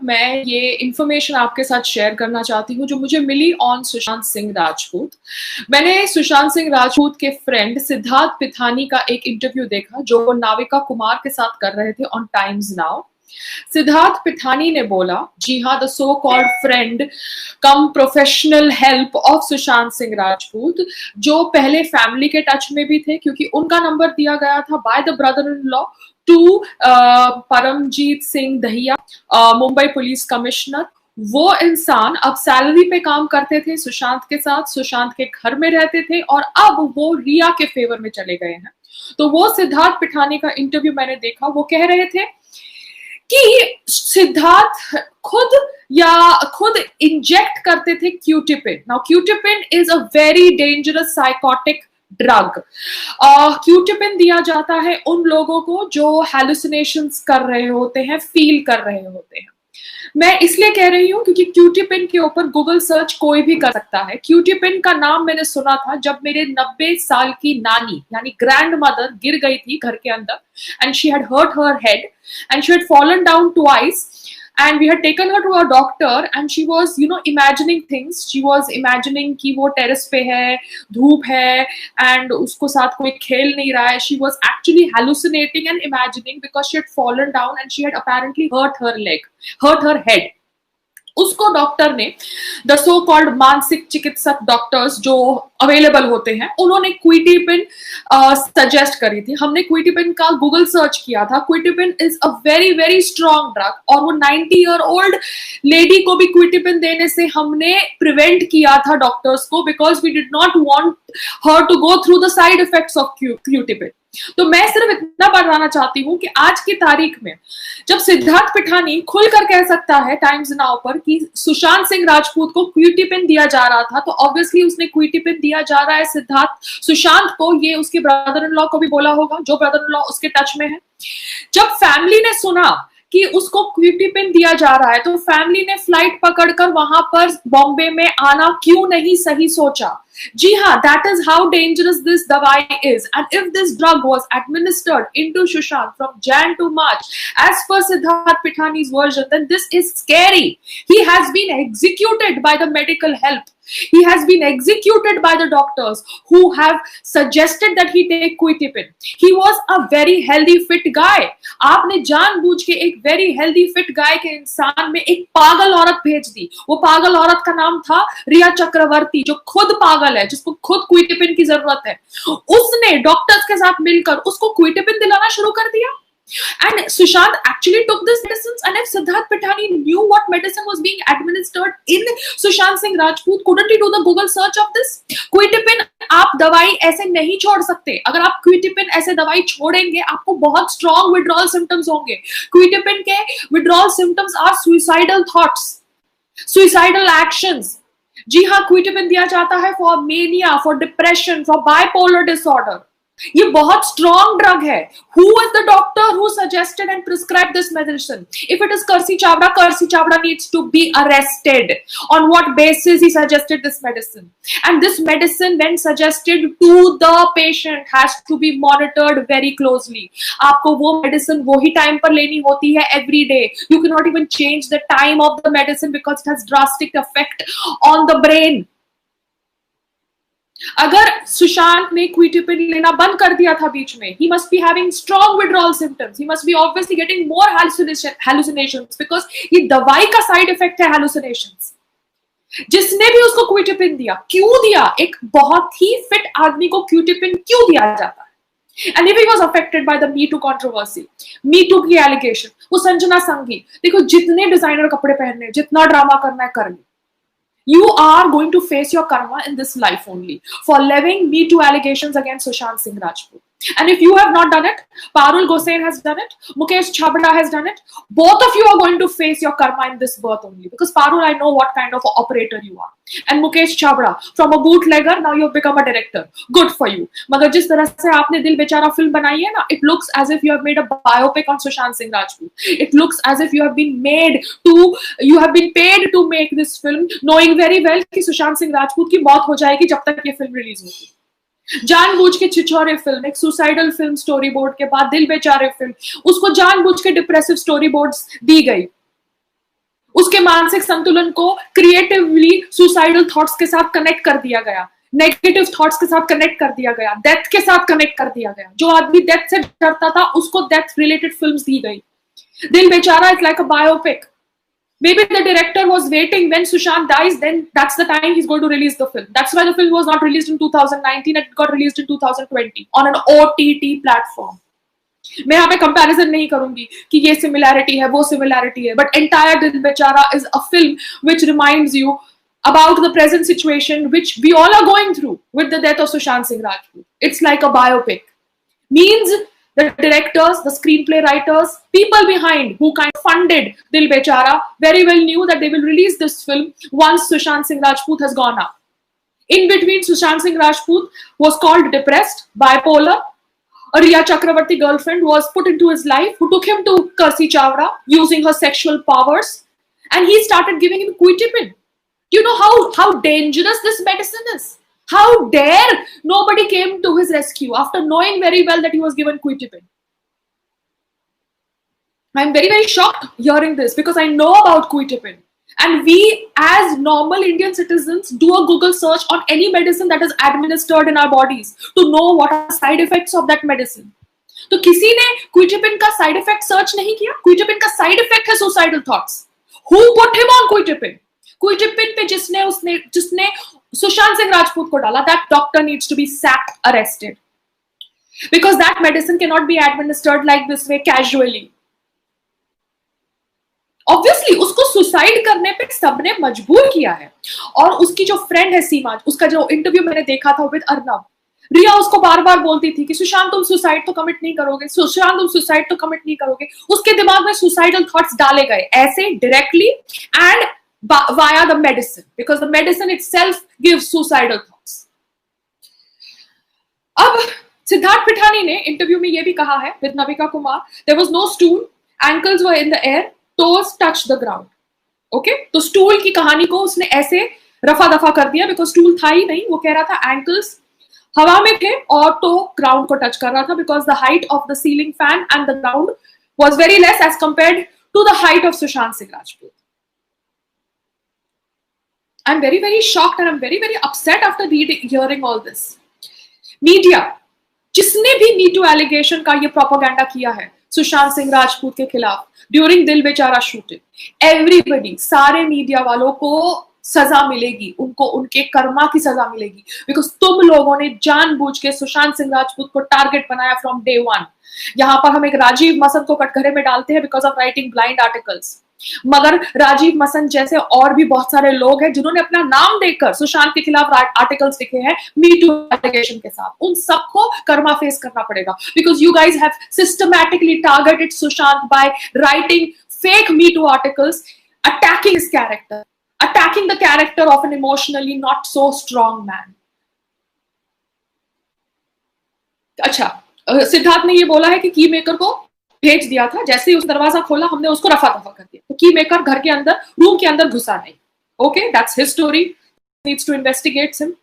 मैं ये इन्फॉर्मेशन आपके साथ शेयर करना चाहती हूँ जो मुझे मिली ऑन सुशांत सिंह राजपूत। मैंने सुशांत सिंह राजपूत के फ्रेंड सिद्धार्थ पिथानी का एक इंटरव्यू देखा जो वो नाविका कुमार के साथ कर रहे थे ऑन टाइम्स नाउ। सिद्धार्थ पिथानी ने बोला, जी हाँ, the so called friend come professional help of Sushant Singh Rajput, जो पहले फैमिली के टच में भी थे क्योंकि उनका नंबर दिया गया था by the brother in law to Paramjit Singh Dahiya, Mumbai police commissioner. वो इंसान अब सैलरी पे काम करते थे सुशांत के साथ, सुशांत के घर में रहते थे और अब वो रिया के फेवर में चले गए हैं। तो वो सिद्धार्थ पिठानी का इंटरव्यू मैंने देखा, वो कह रहे थे कि सिद्धार्थ खुद इंजेक्ट करते थे क्यूटिपिन। Now क्यूटिपिन is a very dangerous psychotic drug. क्यूटिपिन दिया जाता है उन लोगों को जो हैलुसिनेशंस कर रहे होते हैं, फील कर रहे होते हैं। मैं इसलिए कह रही हूं क्योंकि क्यूटिपिन के ऊपर गूगल सर्च कोई भी कर सकता है। क्यूटिपिन का नाम मैंने सुना था जब मेरे 90 साल की नानी यानी ग्रैंड मदर गिर गई थी घर के अंदर, and she had hurt her head and she had fallen down twice, and we had taken her to a doctor and she was imagining things. She was imagining कि वो टेरेस पे है, धूप है and उसको साथ कोई खेल नहीं रहा है. She was actually hallucinating and imagining because she had fallen down and she had apparently hurt her head. उसको डॉक्टर ने, द सो कॉल्ड मानसिक चिकित्सक डॉक्टर्स जो अवेलेबल होते हैं, उन्होंने क्विटिपिन सजेस्ट करी थी. हमने क्विटिपिन का गूगल सर्च किया था. क्विटिपिन is a very very strong drug और वो 90 ईयर ओल्ड लेडी को भी क्विटिपिन देने से हमने प्रिवेंट किया था डॉक्टर्स को, because we did not want her to go through the side effects of क्विटिपिन. तो मैं सिर्फ इतना बताना चाहती हूँ कि आज की तारीख में जब सिद्धार्थ पिठानी खुलकर कह सकता है टाइम्स नाउ पर कि सुशांत सिंह राजपूत को क्विटिपिन दिया जा रहा था, तो ऑब्वियसली उसने क्विटिपिन दिया जा रहा है सुशांत को. ये उसके ब्रदर इन लॉ को भी बोला होगा, जो ब्रदर इन लॉ उसके टच में है. जब फैमिली ने सुना कि उसको क्विटिपिन दिया जा रहा है तो फैमिली ने फ्लाइट पकड़कर वहां पर बॉम्बे में आना क्यों नहीं सही सोचा. जी हाँ, that is how dangerous this दवाई is. And if this drug was administered into Sushant from Jan to March, as per Siddharth Pithani's version, then this is scary. He has been executed by the medical help. He has been executed by the doctors who have suggested that he take Quitipin. He was a very healthy, fit guy. आपने जानबूझ के एक very healthy, fit guy के इंसान में एक पागल औरत भेज दी. वो पागल औरत का नाम था रिया चक्रवर्ती, जो खुद पागल है, जिसको खुद क्विटिपिन की जरूरत है. उसने डॉक्टर्स के साथ मिलकर उसको क्विटिपिन दिलाना शुरू कर दिया. And Sushant actually took this medicines, and if Siddharth Pithani knew what medicine was being administered in Sushant Singh Rajput, couldn't he do the Google search of this? Quitipin आप दवाई ऐसे नहीं छोड़ सकते. अगर आप क्विटिपिन ऐसे दवाई छोड़ेंगे आपको बहुत स्ट्रॉन्ग विड्रॉल सिम्टम्स होंगे. क्विटिपिन के withdrawal symptoms are suicidal thoughts, suicidal actions. जी हाँ, क्विटिपिन दिया जाता है for mania, for depression, for bipolar disorder. ये बहुत स्ट्रॉन्ग ड्रग है. Who is the doctor who suggested and prescribed this medicine? If it is Karsi Chavda needs to be arrested. On what basis he suggested this medicine? And this medicine, when suggested to the patient, has to be monitored very closely. आपको वो medicine वो ही time पर लेनी होती है every day. You cannot even change the time of the medicine because it has drastic effect on the brain. अगर सुशांत ने क्विटिपिन लेना बंद कर दिया था बीच में, he must be having strong withdrawal symptoms. He must be obviously getting more hallucinations because ये दवाई का साइड इफेक्ट है hallucinations. जिसने भी उसको क्विटिपिन दिया, क्यों दिया? एक बहुत ही फिट आदमी को क्विटिपिन क्यों दिया जाता है? And if he was affected by the Me Too controversy, Me Too की allegation, वो संजना संघी, देखो जितने डिजाइनर कपड़े पहनने, जितना ड्रामा करना है कर ले. You are going to face your karma in this life only for levying Me Too allegations against Sushant Singh Rajput. And if you have not done it, Parul Gosain has done it, Mukesh Chabda has done it. Both of you are going to face your karma in this birth only. Because Parul, I know what kind of operator you are. And Mukesh Chabda, from a bootlegger, now you've become a director. Good for you. मगर जिस तरह से आपने दिल बेचारा film बनाई है ना, it looks as if you have made a biopic on Sushant Singh Rajput. It looks as if you have been paid to make this film, knowing very well कि सुशांत सिंह राजपूत की मौत हो जाएगी जब तक ये फिल्म रिलीज होगी. जानबूझ के छिछोरे फिल्म, एक सुसाइडल फिल्म स्टोरी बोर्ड के बाद दिल बेचारे फिल्म, उसको जानबूझ के डिप्रेसिव स्टोरी बोर्ड्स दी गई. उसके मानसिक संतुलन को क्रिएटिवली सुसाइडल थॉट्स के साथ कनेक्ट कर दिया गया, नेगेटिव थॉट्स के साथ कनेक्ट कर दिया गया, डेथ के साथ कनेक्ट कर दिया गया। जो आदमी डेथ से डरता था उसको डेथ रिलेटेड फिल्म्स दी गई। दिल बेचारा is like a biopic. Maybe the director was waiting when Sushant dies, then that's the time he's going to release the film. That's why the film was not released in 2019, it got released in 2020 on an OTT platform. मैं यहाँ पे comparison नहीं करूंगी कि ये similarity है वो similarity है, बट एंटायर दिल बेचारा is a film which reminds you about the present situation which we all are going through with the death of Sushant Singh Rajput. It's like a biopic. Means the directors, the screenplay writers, people behind who kind of funded Dil Bechara very well knew that they will release this film once Sushant Singh Rajput has gone up. In between, Sushant Singh Rajput was called depressed, bipolar. A Rhea Chakravarti girlfriend was put into his life who took him to Kersi Chawla using her sexual powers, and he started giving him quetiapine. Do you know how dangerous this medicine is? How dare nobody came to his rescue after knowing very well that he was given quetiapine? I'm very, very shocked hearing this because I know about quetiapine. And we, as normal Indian citizens, do a Google search on any medicine that is administered in our bodies to know what are the side effects of that medicine. तो किसी ने quetiapine का side effect search नहीं किया? Quetiapine का side effect है suicidal thoughts. Who put him on quetiapine? Quetiapine पे जिसने Sushant Singh Rajput को डाला, that doctor needs to be sacked, arrested, because that medicine cannot be administered like this way casually. Obviously उसको suicide करने पे सबने मजबूर किया है। और उसकी जो फ्रेंड है सीमा, उसका जो इंटरव्यू मैंने देखा था विद अर्नब, रिया उसको बार बार बोलती थी कि सुशांत तुम सुसाइड तो कमिट नहीं करोगे, सुशांत तुम सुसाइड तो कमिट नहीं करोगे। उसके दिमाग में सुसाइडल थॉट्स डाले गए ऐसे directly and via the medicine, because the medicine itself gives suicidal thoughts. अब सिद्धार्थ पिठानी ने इंटरव्यू में ये भी कहा है with Navika Kumar, there was no stool, ankles were in the air, toes touched the ground. Okay, तो स्टूल की कहानी को उसने ऐसे रफा दफा कर दिया बिकॉज स्टूल था ही नहीं। वो कह रहा था एंकल्स हवा में थे और टो ग्राउंड को टच कर रहा था because the height of the ceiling fan and the ground was very less as compared to the height of Sushant Singh Rajput. I'm very, very shocked and I'm very, very upset after hearing all this. Media, जिसने भी Me Too allegation का ये propaganda किया है सुशांत सिंह राजपूत के खिलाफ during दिल बेचारा शूटिंग, एवरीबडी, सारे मीडिया वालों को सजा मिलेगी, उनको उनके कर्मा की सजा मिलेगी बिकॉज तुम लोगों ने जानबूझ के सुशांत सिंह राजपूत को टारगेट बनाया फ्रॉम डे वन। यहाँ पर हम एक राजीव मसंद को कटघरे में डालते हैं because of writing blind articles, मगर राजीव मसंद जैसे और भी बहुत सारे लोग हैं जिन्होंने अपना नाम देकर सुशांत के खिलाफ आर्टिकल्स लिखे हैं मी टू एलिगेशन के साथ, उन सबको कर्मा फेस करना पड़ेगा because you guys have systematically targeted Sushant by writing fake me too articles, attacking his character, attacking the character of an emotionally not so strong man. अच्छा, सिद्धार्थ ने ये बोला है कि की मेकर को भेज दिया था, जैसे ही उस दरवाजा खोला हमने उसको रफा दफा कर दिया, तो की मेकर घर के अंदर रूम के अंदर घुसा नहीं। Okay, that's his story, needs to investigate him.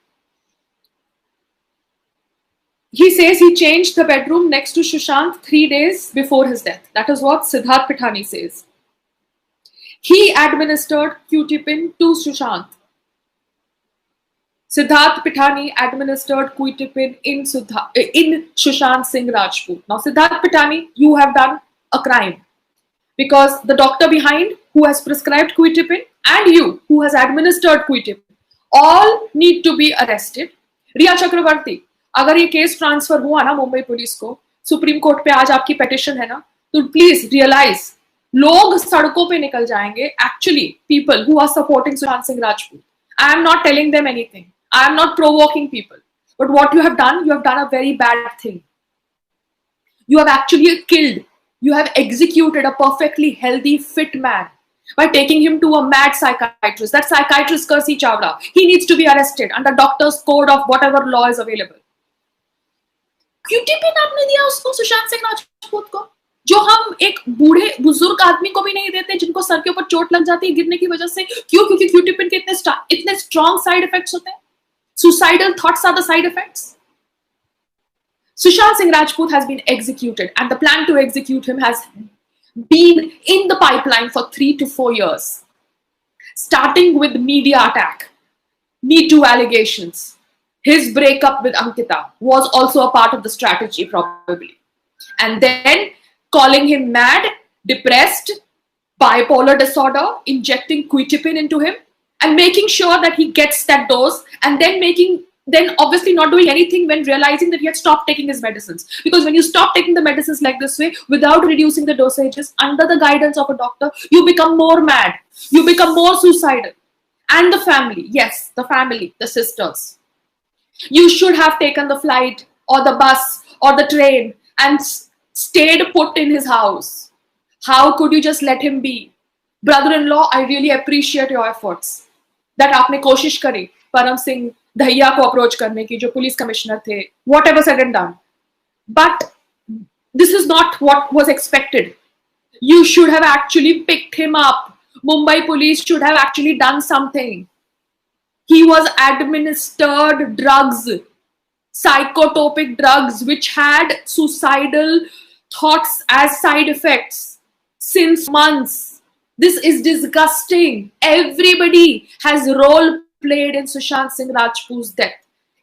He says he changed the bedroom next to Sushant 3 days before his death. That is what Siddharth Pithani says. He administered quetiapine to Sushant. Siddharth Pithani administered quetiapine in Sushant Singh Rajput. Now, Siddharth Pithani, you have done a crime because the doctor behind who has prescribed quetiapine and you who has administered quetiapine all need to be arrested. Rhea Chakravarti, अगर ये case transfer हुआ ना Mumbai police को, supreme court पे आज आपकी petition है ना, तो प्लीज रियलाइज लोग सड़कों पे निकल जाएंगे, actually people who are supporting Sushant Singh Rajput. I am not telling them anything, I am not provoking people, but what you have done a very bad thing. You have actually killed, you have executed a perfectly healthy, fit man by taking him to a mad psychiatrist. That psychiatrist, Kersi Chawla, he needs to be arrested under doctor's code of whatever law is available. क्यूटीपिन आपने दिया उसको, सुशांत सिंह राजपूत को, जो हम एक बूढ़े बुजुर्ग आदमी को भी नहीं देते जिनको सर के ऊपर चोट लग जाती है गिरने की वजह से। क्यों? क्योंकि क्यूटीपिन के इतने स्ट्रॉन्ग साइड इफेक्ट्स होते हैं। Suicidal thoughts are the side effects. Sushant Singh Rajput has been executed and the plan to execute him has been in the pipeline for 3 to 4 years. starting with media attack, Me Too allegations. His breakup with Ankita was also a part of the strategy, probably. And then calling him mad, depressed, bipolar disorder, injecting quetiapine into him, and making sure that he gets that dose, and then obviously not doing anything when realizing that he had stopped taking his medicines. Because when you stop taking the medicines like this way, without reducing the dosages under the guidance of a doctor, you become more mad, you become more suicidal. And the family, yes, the family, the sisters. You should have taken the flight or the bus or the train and stayed put in his house. How could you just let him be? Brother-in-law, I really appreciate your efforts. That आपने कोशिश करी परम सिंह दहिया को approach करने की, जो police commissioner थे, whatever said and done. But this is not what was expected. You should have actually picked him up. Mumbai police should have actually done something. He was administered drugs, psychotropic drugs, which had suicidal thoughts as side effects since months. This is disgusting. Everybody has role played in Sushant Singh Rajput's death.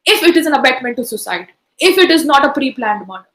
If it is an abetment to suicide, if it is not a pre-planned murder.